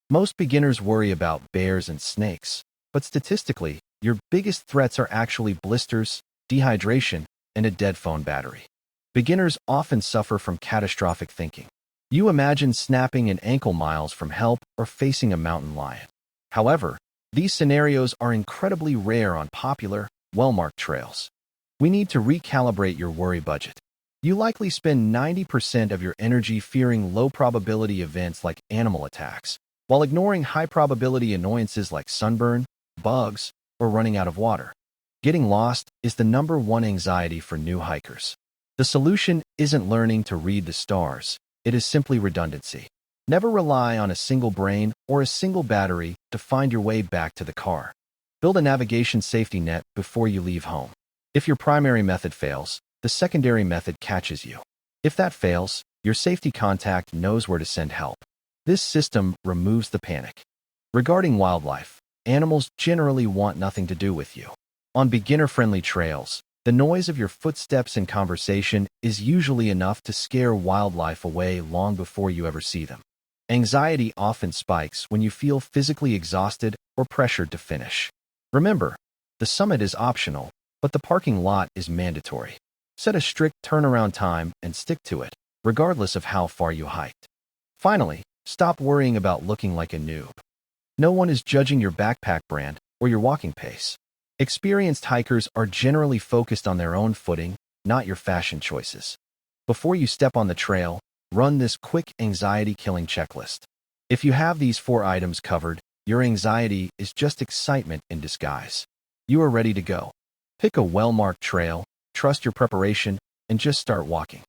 Most beginners worry about bears and snakes, but statistically, your biggest threats are actually blisters, dehydration, and a dead phone battery. Beginners often suffer from catastrophic thinking. You imagine snapping an ankle miles from help or facing a mountain lion. However, these scenarios are incredibly rare on popular, well-marked trails. We need to recalibrate your worry budget. You likely spend 90% of your energy fearing low-probability events like animal attacks, while ignoring high-probability annoyances like sunburn, bugs, or running out of water. Getting lost is the #1 anxiety for new hikers. The solution isn't learning to read the stars, it is simply redundancy. Never rely on a single brain or a single battery to find your way back to the car. Build a navigation safety net before you leave home. If your primary method fails, the secondary method catches you. If that fails, your safety contact knows where to send help. This system removes the panic. Regarding wildlife, animals generally want nothing to do with you. On beginner-friendly trails, the noise of your footsteps and conversation is usually enough to scare wildlife away long before you ever see them. Anxiety often spikes when you feel physically exhausted or pressured to finish. Remember, the summit is optional, but the parking lot is mandatory. Set a strict turnaround time and stick to it, regardless of how far you hiked. Finally, stop worrying about looking like a noob. No one is judging your backpack brand or your walking pace. Experienced hikers are generally focused on their own footing, not your fashion choices. Before you step on the trail, run this quick anxiety-killing checklist. If you have these 4 items covered, your anxiety is just excitement in disguise. You are ready to go. Pick a well-marked trail, trust your preparation, and just start walking.